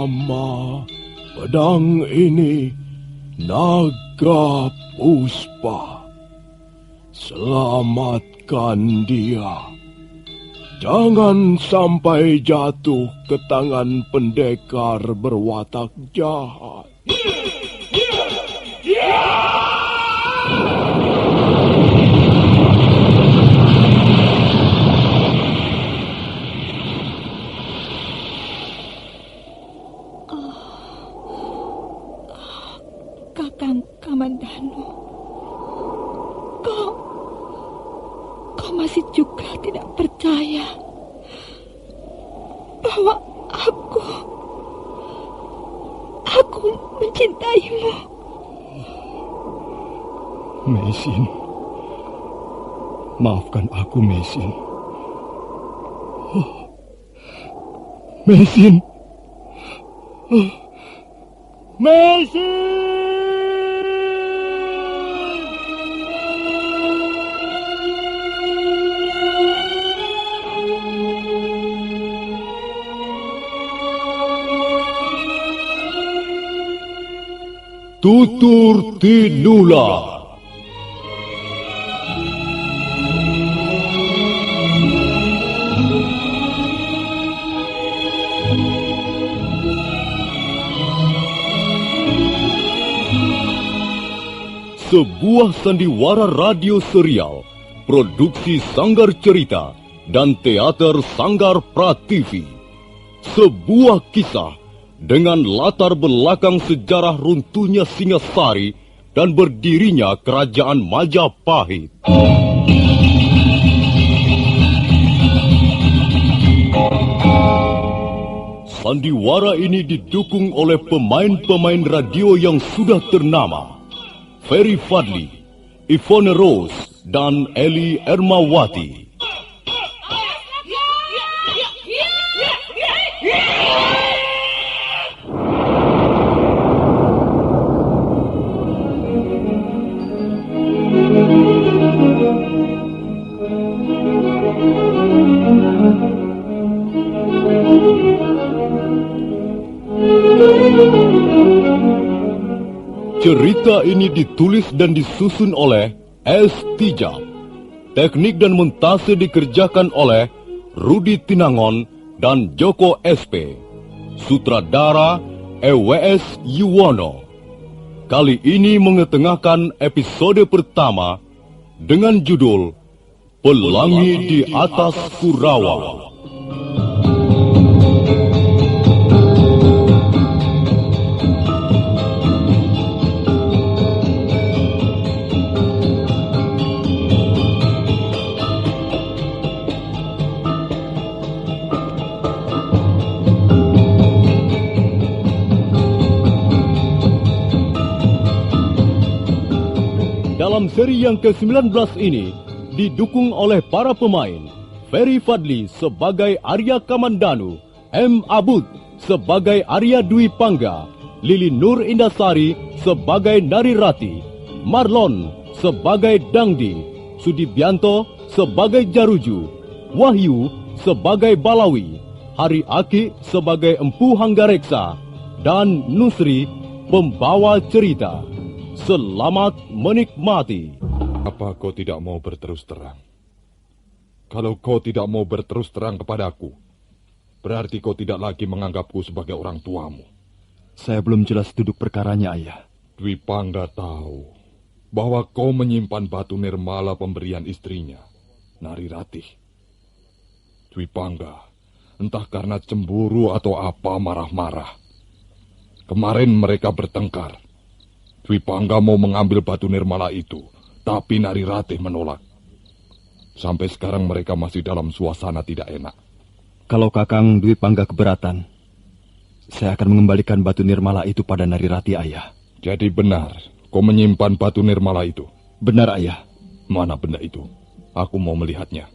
Nama pedang ini Naga Puspa. Selamatkan dia. Jangan sampai jatuh ke tangan pendekar berwatak jahat. Kakang Kamandanu, kau masih juga tidak percaya bahwa aku mencintaimu. Meisin, maafkan aku, Meisin. Meisin. Meisin! Tutur Tinula. Sebuah sandiwara radio serial, produksi Sanggar Cerita dan teater Sanggar Prativi. Sebuah kisah dengan latar belakang sejarah runtuhnya Singasari dan berdirinya Kerajaan Majapahit. Sandiwara ini didukung oleh pemain-pemain radio yang sudah ternama. Ferry Fadli, Ivone Rose, dan Eli Ermawati. Cerita ini ditulis dan disusun oleh S. Tijab. Teknik dan montase dikerjakan oleh Rudi Tinangon dan Joko SP. Sutradara EWS Yuwono. Kali ini mengetengahkan episode pertama dengan judul Pelangi di Atas Kurawa. Dalam seri yang ke-19 ini, didukung oleh para pemain, Ferry Fadli sebagai Arya Kamandanu, M. Abud sebagai Arya Dwi Pangga, Lili Nur Indasari sebagai Narirati, Marlon sebagai Dangdi, Sudibianto sebagai Jaruju, Wahyu sebagai Balawi, Hari Aki sebagai Empu Hanggareksa, dan Nusri pembawa cerita. Selamat menikmati. Apa kau tidak mau berterus terang? Kalau kau tidak mau berterus terang kepadaku, berarti kau tidak lagi menganggapku sebagai orang tuamu. Saya belum jelas duduk perkaranya, Ayah. Dwi Pangga tahu bahwa kau menyimpan batu nirmala pemberian istrinya, Narirati. Dwi Pangga, entah karena cemburu atau apa marah-marah. Kemarin mereka bertengkar. Dwi Pangga mau mengambil batu nirmala itu, tapi Narirati menolak. Sampai sekarang mereka masih dalam suasana tidak enak. Kalau Kakang Dwi Pangga keberatan, saya akan mengembalikan batu nirmala itu pada Narirati, Ayah. Jadi benar, kau menyimpan batu nirmala itu? Benar, Ayah. Mana benda itu? Aku mau melihatnya.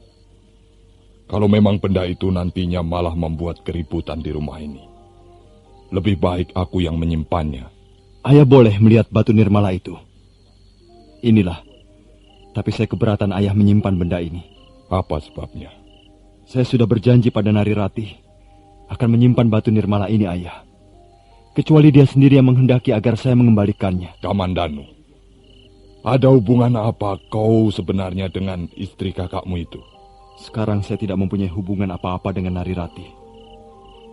Kalau memang benda itu nantinya malah membuat keributan di rumah ini, lebih baik aku yang menyimpannya. Ayah boleh melihat batu nirmala itu. Inilah. Tapi saya keberatan Ayah menyimpan benda ini. Apa sebabnya? Saya sudah berjanji pada Narirati akan menyimpan batu nirmala ini, Ayah. Kecuali dia sendiri yang menghendaki agar saya mengembalikannya. Kamandanu, ada hubungan apa kau sebenarnya dengan istri kakakmu itu? Sekarang saya tidak mempunyai hubungan apa-apa dengan Narirati.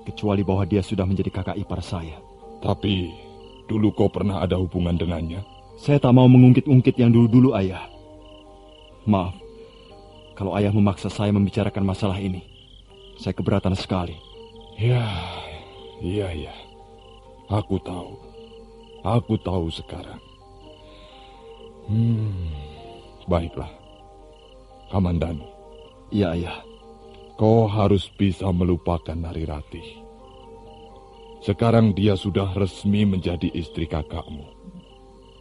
Kecuali bahwa dia sudah menjadi kakak ipar saya. Tapi, dulu kau pernah ada hubungan dengannya? Saya tak mau mengungkit-ungkit yang dulu-dulu, Ayah. Maaf, kalau Ayah memaksa saya membicarakan masalah ini. Saya keberatan sekali. Ya, iya. Aku tahu. Aku tahu sekarang. Baiklah. Kamandanu. Iya, Ayah. Kau harus bisa melupakan Narirati. Sekarang dia sudah resmi menjadi istri kakakmu.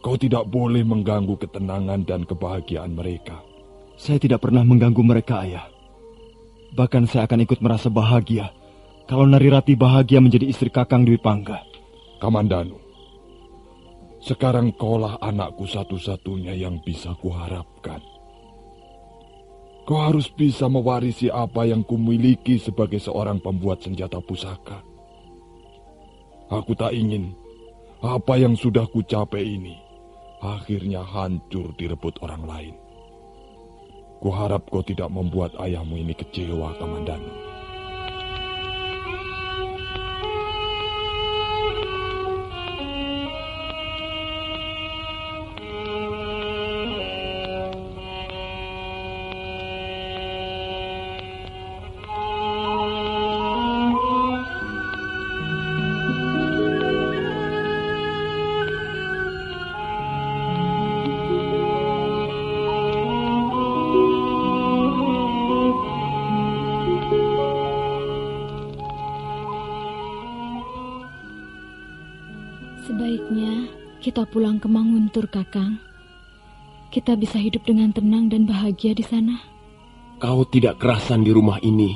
Kau tidak boleh mengganggu ketenangan dan kebahagiaan mereka. Saya tidak pernah mengganggu mereka, Ayah. Bahkan saya akan ikut merasa bahagia kalau Narirati bahagia menjadi istri Kakang Dwi Pangga. Kamandanu, sekarang kaulah anakku satu-satunya yang bisa kuharapkan. Kau harus bisa mewarisi apa yang kumiliki sebagai seorang pembuat senjata pusaka. Aku tak ingin apa yang sudah kucapai ini akhirnya hancur direbut orang lain. Kuharap kau tidak membuat ayahmu ini kecewa, Kamandanu. Sebaiknya kita pulang ke Manguntur, Kakang. Kita bisa hidup dengan tenang dan bahagia di sana. Kau tidak kerasan di rumah ini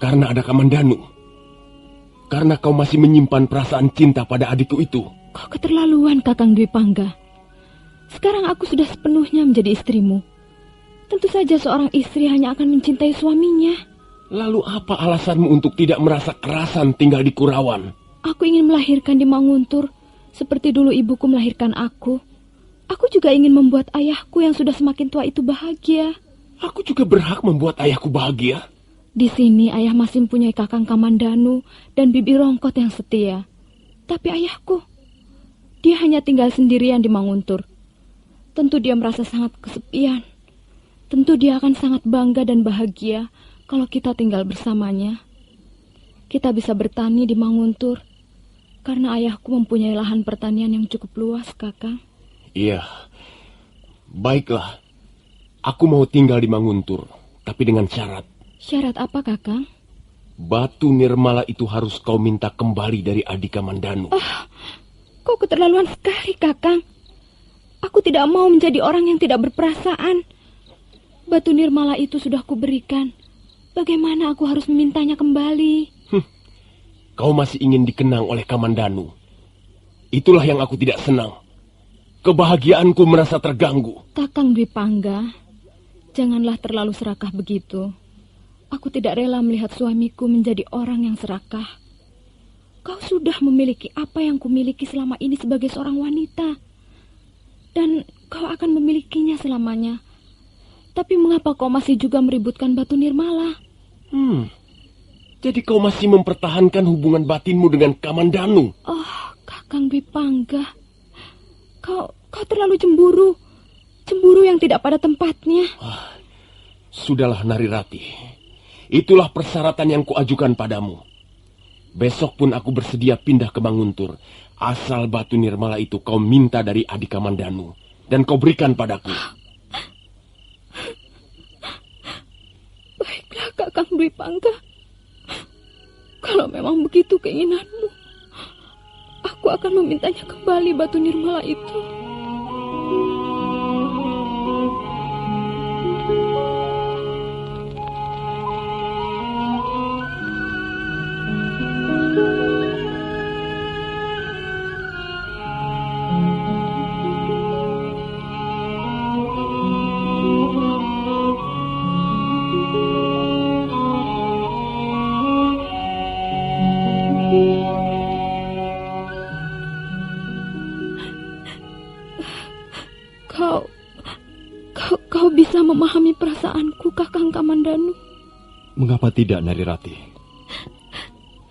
karena ada Kamandanu. Karena kau masih menyimpan perasaan cinta pada adikku itu. Kau keterlaluan, Kakang Dwi Pangga. Sekarang aku sudah sepenuhnya menjadi istrimu. Tentu saja seorang istri hanya akan mencintai suaminya. Lalu apa alasanmu untuk tidak merasa kerasan tinggal di Kurawan? Aku ingin melahirkan di Manguntur seperti dulu ibuku melahirkan aku. Aku juga ingin membuat ayahku yang sudah semakin tua itu bahagia. Aku juga berhak membuat ayahku bahagia. Di sini ayah masih mempunyai Kakang Kamandanu dan Bibi Rongkot yang setia. Tapi ayahku, dia hanya tinggal sendirian di Manguntur. Tentu dia merasa sangat kesepian. Tentu dia akan sangat bangga dan bahagia kalau kita tinggal bersamanya. Kita bisa bertani di Manguntur karena ayahku mempunyai lahan pertanian yang cukup luas, Kakang. Iya, baiklah. Aku mau tinggal di Manguntur, tapi dengan syarat. Syarat apa, Kakang? Batu Nirmala itu harus kau minta kembali dari Adik Kamandanu. Kau keterlaluan sekali, Kakang. Aku tidak mau menjadi orang yang tidak berperasaan. Batu Nirmala itu sudah kuberikan. Bagaimana aku harus memintanya kembali? Kau masih ingin dikenang oleh Kamandanu. Itulah yang aku tidak senang. Kebahagiaanku merasa terganggu. Kakang Dwi Pangga, janganlah terlalu serakah begitu. Aku tidak rela melihat suamiku menjadi orang yang serakah. Kau sudah memiliki apa yang kumiliki selama ini sebagai seorang wanita. Dan kau akan memilikinya selamanya. Tapi mengapa kau masih juga meributkan Batu Nirmala? Jadi kau masih mempertahankan hubungan batinmu dengan Kamandanu? Oh, Kakang Dwi Pangga. Kau terlalu cemburu. Cemburu yang tidak pada tempatnya. Sudahlah, Narirati. Itulah persyaratan yang kuajukan padamu. Besok pun aku bersedia pindah ke Manguntur. Asal Batu Nirmala itu kau minta dari Adik Kamandanu. Dan kau berikan padaku. Baiklah, Kakang Dwi Pangga. Kalau memang begitu keinginanmu, aku akan memintanya kembali Batu Nirmala itu. Kau bisa memahami perasaanku, Kakang Kamandanu. Mengapa tidak, Narirati?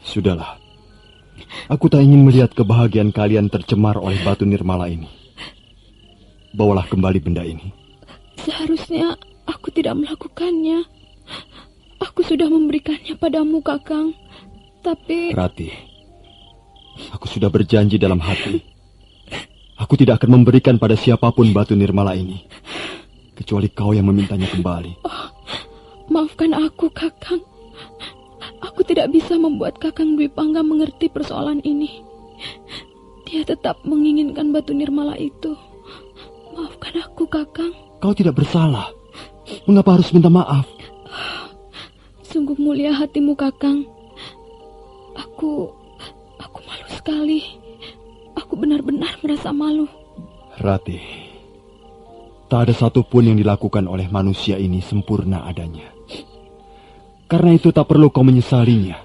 Sudahlah. Aku tak ingin melihat kebahagiaan kalian tercemar oleh batu nirmala ini. Bawalah kembali benda ini. Seharusnya aku tidak melakukannya. Aku sudah memberikannya padamu, Kakang. Tapi... Rati, aku sudah berjanji dalam hati. Aku tidak akan memberikan pada siapapun batu nirmala ini. Kecuali kau yang memintanya kembali. Oh, maafkan aku, Kakang. Aku tidak bisa membuat Kakang Dwi Pangga mengerti persoalan ini. Dia tetap menginginkan batu nirmala itu. Maafkan aku, Kakang. Kau tidak bersalah. Mengapa harus minta maaf? Sungguh mulia hatimu, Kakang. Aku malu sekali. Aku benar-benar merasa malu. Rati, tak ada satupun yang dilakukan oleh manusia ini sempurna adanya. Karena itu tak perlu kau menyesalinya.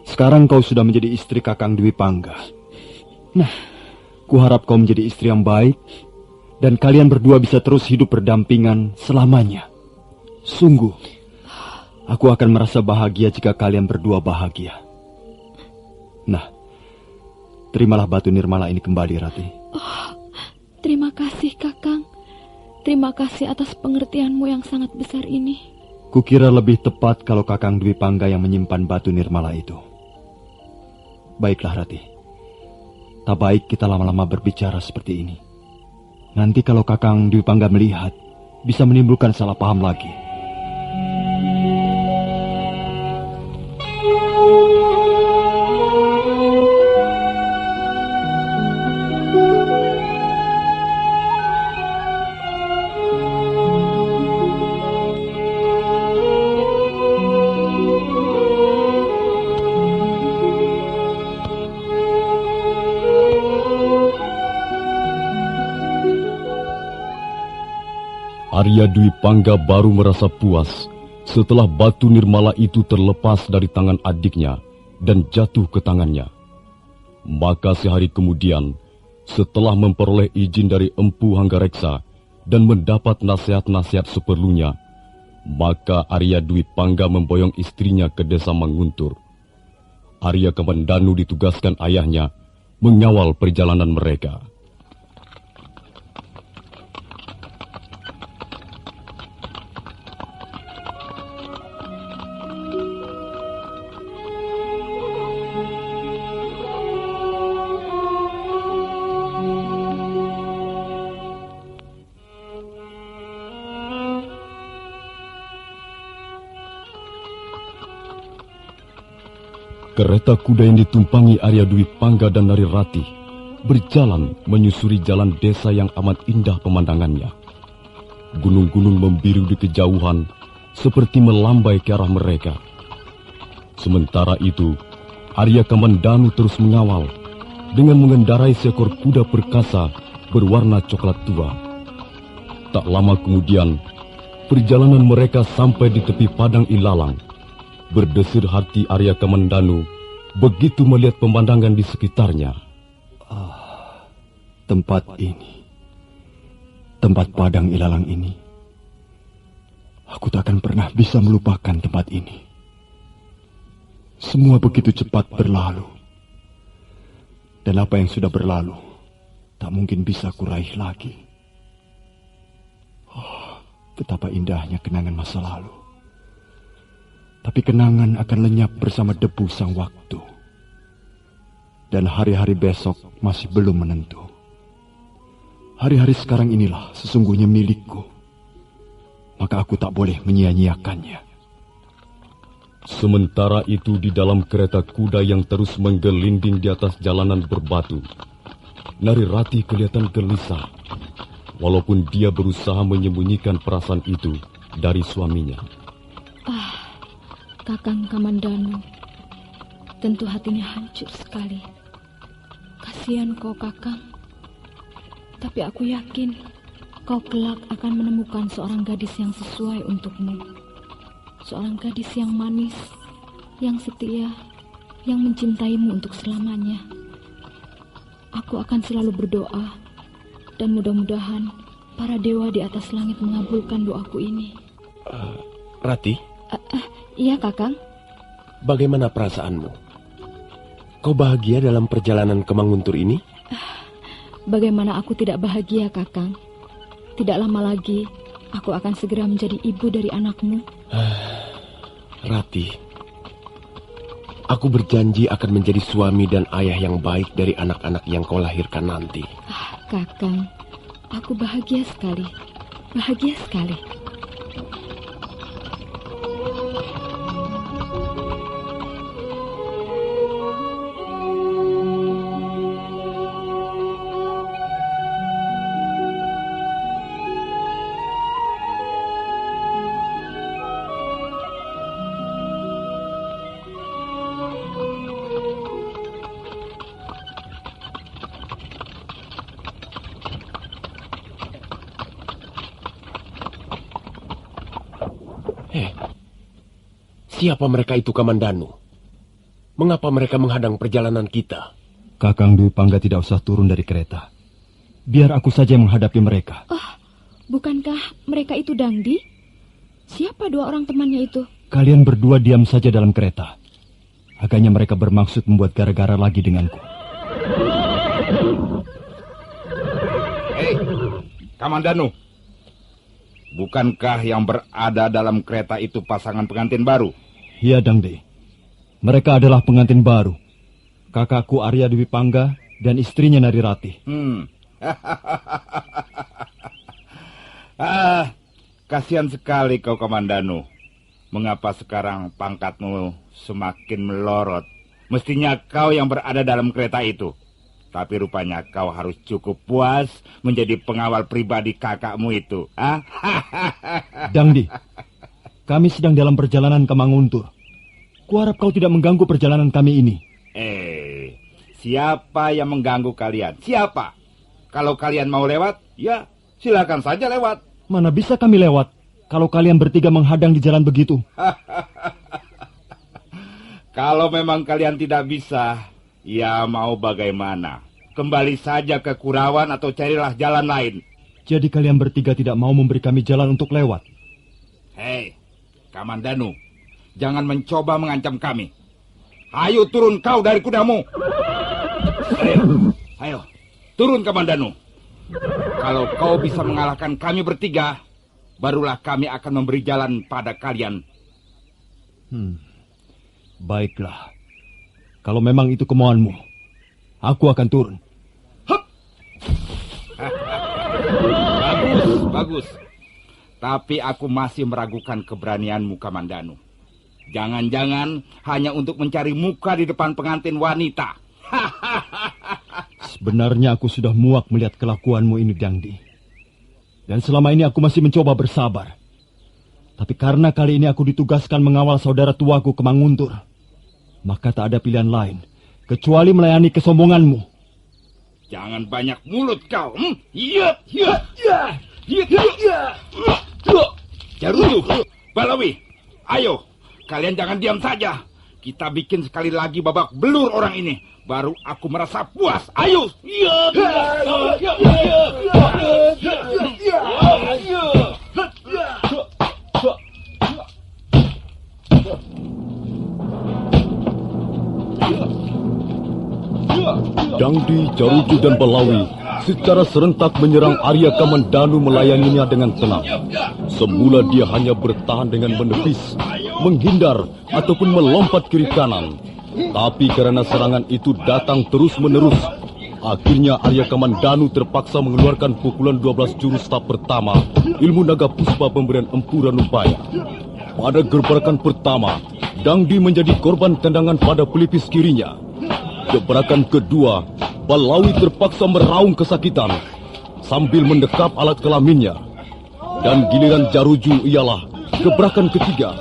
Sekarang kau sudah menjadi istri Kakang Dwi Pangga. Nah, kuharap kau menjadi istri yang baik, dan kalian berdua bisa terus hidup berdampingan selamanya. Sungguh, aku akan merasa bahagia jika kalian berdua bahagia. Nah, terimalah batu nirmala ini kembali, Rati. Oh, terima kasih, Kakang. Terima kasih atas pengertianmu yang sangat besar ini. Kukira lebih tepat kalau Kakang Dwi Pangga yang menyimpan batu nirmala itu. Baiklah, Rati. Tak baik kita lama-lama berbicara seperti ini. Nanti kalau Kakang Dwi Pangga melihat, bisa menimbulkan salah paham lagi. Arya Dwi Pangga baru merasa puas setelah batu nirmala itu terlepas dari tangan adiknya dan jatuh ke tangannya. Maka sehari kemudian, setelah memperoleh izin dari Empu Hanggareksa dan mendapat nasihat-nasihat seperlunya, maka Arya Dwi Pangga memboyong istrinya ke desa Manguntur. Arya Kamandanu ditugaskan ayahnya mengawal perjalanan mereka. Kereta kuda yang ditumpangi Arya Dwi Pangga dan Narirati berjalan menyusuri jalan desa yang amat indah pemandangannya. Gunung-gunung membiru di kejauhan seperti melambai ke arah mereka. Sementara itu, Arya Kamandanu terus mengawal dengan mengendarai seekor kuda perkasa berwarna coklat tua. Tak lama kemudian, perjalanan mereka sampai di tepi padang ilalang. Berdesir hati Arya Kamandanu begitu melihat pemandangan di sekitarnya. Tempat ini, tempat padang ilalang ini, aku tak akan pernah bisa melupakan tempat ini. Semua begitu cepat berlalu, dan apa yang sudah berlalu tak mungkin bisa kuraih lagi. Betapa indahnya kenangan masa lalu. Tapi kenangan akan lenyap bersama debu sang waktu. Dan hari-hari besok masih belum menentu. Hari-hari sekarang inilah sesungguhnya milikku. Maka aku tak boleh menyia-nyiakannya. Sementara itu di dalam kereta kuda yang terus menggelinding di atas jalanan berbatu, Narirati kelihatan gelisah. Walaupun dia berusaha menyembunyikan perasaan itu dari suaminya. Kakang Kamandanu, tentu hatinya hancur sekali. Kasihan kau, Kakang. Tapi aku yakin kau kelak akan menemukan seorang gadis yang sesuai untukmu. Seorang gadis yang manis, yang setia, yang mencintaimu untuk selamanya. Aku akan selalu berdoa Dan mudah-mudahan para dewa di atas langit mengabulkan doaku ini. Rati? Iya, Kakang. Bagaimana perasaanmu? Kau bahagia dalam perjalanan ke Manguntur ini? Bagaimana aku tidak bahagia, Kakang? Tidak lama lagi, aku akan segera menjadi ibu dari anakmu. Rati, aku berjanji akan menjadi suami dan ayah yang baik dari anak-anak yang kau lahirkan nanti. Kakang, aku bahagia sekali. Bahagia sekali. Siapa mereka itu, Kamandanu? Mengapa mereka menghadang perjalanan kita? Kakang Dwi Pangga tidak usah turun dari kereta. Biar aku saja yang menghadapi mereka. Oh, bukankah mereka itu Dangdi? Siapa dua orang temannya itu? Kalian berdua diam saja dalam kereta. Agaknya mereka bermaksud membuat gara-gara lagi denganku. Hei, Kamandanu. Bukankah yang berada dalam kereta itu pasangan pengantin baru? Iya, Dangdi. Mereka adalah pengantin baru. Kakakku Arya Dwi Pangga dan istrinya Narirati. Kasihan sekali kau, Kamandanu. Mengapa sekarang pangkatmu semakin melorot? Mestinya kau yang berada dalam kereta itu. Tapi rupanya kau harus cukup puas menjadi pengawal pribadi kakakmu itu. Dangdi, kami sedang dalam perjalanan ke Manguntur. Kuharap kau tidak mengganggu perjalanan kami ini. Siapa yang mengganggu kalian? Siapa? Kalau kalian mau lewat, ya silakan saja lewat. Mana bisa kami lewat kalau kalian bertiga menghadang di jalan begitu? Kalau memang kalian tidak bisa, ya mau bagaimana? Kembali saja ke Kurawan atau carilah jalan lain. Jadi kalian bertiga tidak mau memberi kami jalan untuk lewat? Hei, Kamandanu, jangan mencoba mengancam kami. Ayo turun kau dari kudamu. Ayo, turun Kamandanu. Kalau kau bisa mengalahkan kami bertiga, barulah kami akan memberi jalan pada kalian. Baiklah. Kalau memang itu kemauanmu, aku akan turun. Bagus. Tapi aku masih meragukan keberanianmu, Kamandanu. Jangan-jangan hanya untuk mencari muka di depan pengantin wanita. Sebenarnya aku sudah muak melihat kelakuanmu ini, Dangdi. Dan selama ini aku masih mencoba bersabar. Tapi karena kali ini aku ditugaskan mengawal saudara tuaku ke Manguntur, maka tak ada pilihan lain kecuali melayani kesombonganmu. Jangan banyak mulut kau. Jaruju, Balawi, ayo, kalian jangan diam saja. Kita bikin sekali lagi babak belur orang ini. Baru aku merasa puas. Ayo. Dangdi, Jaruju, dan Balawi secara serentak menyerang Arya Kamandanu melayaninya dengan tenang. Semula dia hanya bertahan dengan menepis, menghindar, ataupun melompat kiri kanan. Tapi karena serangan itu datang terus-menerus, akhirnya Arya Kamandanu terpaksa mengeluarkan pukulan 12 jurus tahap pertama, ilmu naga puspa pemberian Empu Ranubaya. Pada gebrakan pertama, Dangdi menjadi korban tendangan pada pelipis kirinya. Gebrakan kedua, Balawi terpaksa meraung kesakitan sambil mendekap alat kelaminnya. Dan giliran Jaruju ialah gebrakan ketiga.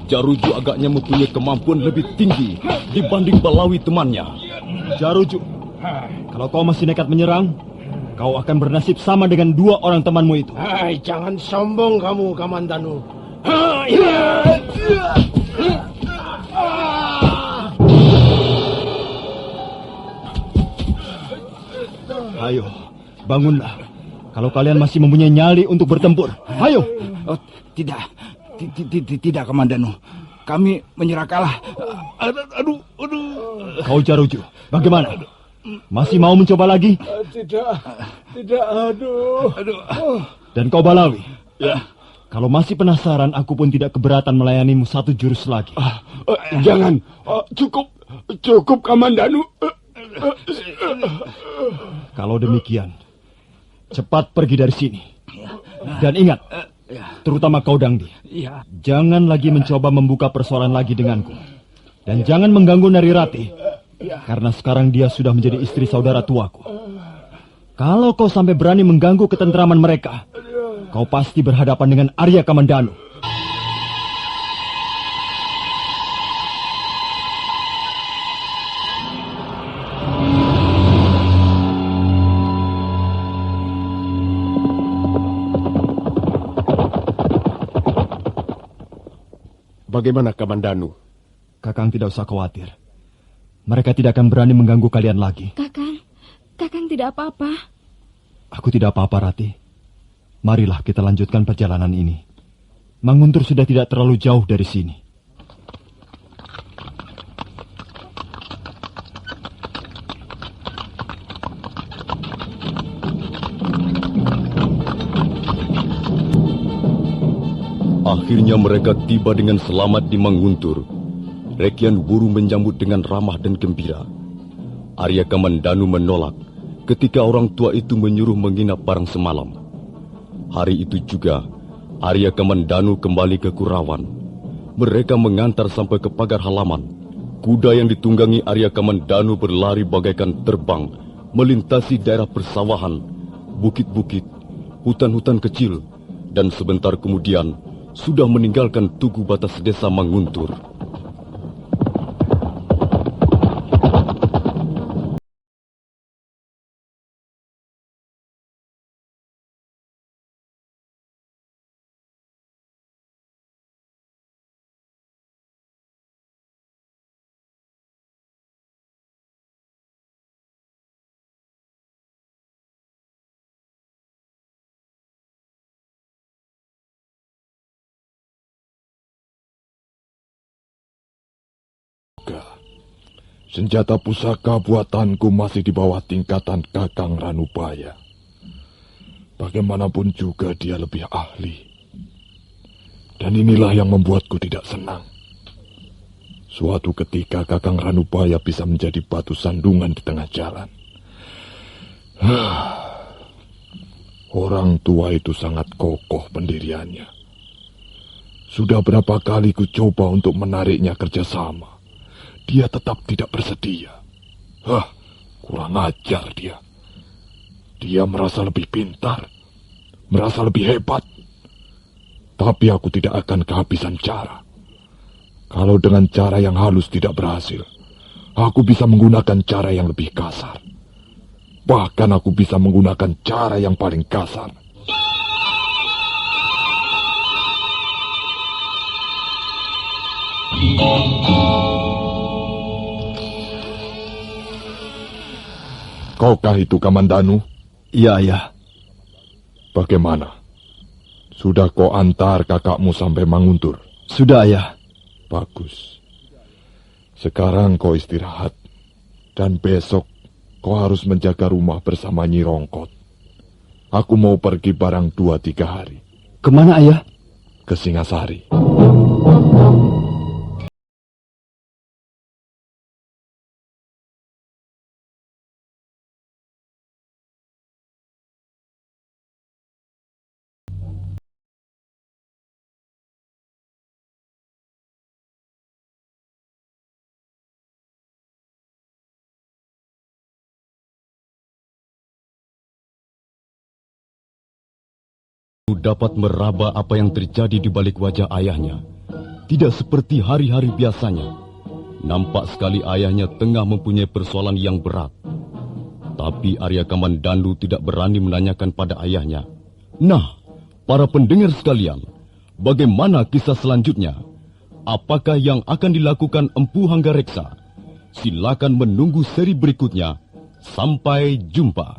Jaruju agaknya mempunyai kemampuan lebih tinggi dibanding Balawi temannya. Jaruju, kalau kau masih nekat menyerang, kau akan bernasib sama dengan dua orang temanmu itu. Jangan sombong kamu, Kamandanu. Ayo, bangunlah. Kalau kalian masih mempunyai nyali untuk bertempur, ayo. Oh, tidak, Kamandanu. Kami menyerah kalah. Aduh. Kau Jaruju, bagaimana? Masih mau mencoba lagi? Tidak, aduh. Dan kau Balawi? Ya. Kalau masih penasaran, aku pun tidak keberatan melayanimu 1 jurus lagi. Jangan, cukup Kamandanu. Kalau demikian, cepat pergi dari sini. Dan ingat, terutama kau Dangdi, jangan lagi mencoba membuka persoalan lagi denganku. Dan jangan mengganggu Narirati, karena sekarang dia sudah menjadi istri saudara tuaku. Kalau kau sampai berani mengganggu ketentraman mereka, kau pasti berhadapan dengan Arya Kamandanu. Bagaimana Kamandanu? Kakang tidak usah khawatir. Mereka tidak akan berani mengganggu kalian lagi. Kakang tidak apa-apa. Aku tidak apa-apa, Rati. Marilah kita lanjutkan perjalanan ini. Manguntur sudah tidak terlalu jauh dari sini. Akhirnya mereka tiba dengan selamat di Manguntur. Rekian Wuru menyambut dengan ramah dan gembira. Arya Kamandanu menolak ketika orang tua itu menyuruh menginap barang semalam. Hari itu juga, Arya Kamandanu kembali ke Kurawan. Mereka mengantar sampai ke pagar halaman. Kuda yang ditunggangi Arya Kamandanu berlari bagaikan terbang, melintasi daerah persawahan, bukit-bukit, hutan-hutan kecil, dan sebentar kemudian sudah meninggalkan tugu batas desa Manguntur. Senjata pusaka buatanku masih di bawah tingkatan Kakang Ranubaya. Bagaimanapun juga dia lebih ahli. Dan inilah yang membuatku tidak senang. Suatu ketika Kakang Ranubaya bisa menjadi batu sandungan di tengah jalan. Orang tua itu sangat kokoh pendiriannya. Sudah berapa kali ku coba untuk menariknya kerjasama. Dia tetap tidak bersedia. Kurang ajar dia. Dia merasa lebih pintar, merasa lebih hebat. Tapi aku tidak akan kehabisan cara. Kalau dengan cara yang halus tidak berhasil, aku bisa menggunakan cara yang lebih kasar. Bahkan aku bisa menggunakan cara yang paling kasar. Kaukah itu Kamandanu? Iya, Ayah. Bagaimana? Sudah kau antar kakakmu sampai Manguntur? Sudah, Ayah. Bagus. Sekarang kau istirahat. Dan besok kau harus menjaga rumah bersama Nyi Rongkot. Aku mau pergi barang 2-3 hari. Kemana, Ayah? Ke Singasari. Dapat meraba apa yang terjadi di balik wajah ayahnya. Tidak seperti hari-hari biasanya. Nampak sekali ayahnya tengah mempunyai persoalan yang berat. Tapi Arya Kamandanu tidak berani menanyakan pada ayahnya. Nah, para pendengar sekalian, bagaimana kisah selanjutnya? Apakah yang akan dilakukan Empu Hanggareksa? Silakan menunggu seri berikutnya. Sampai jumpa.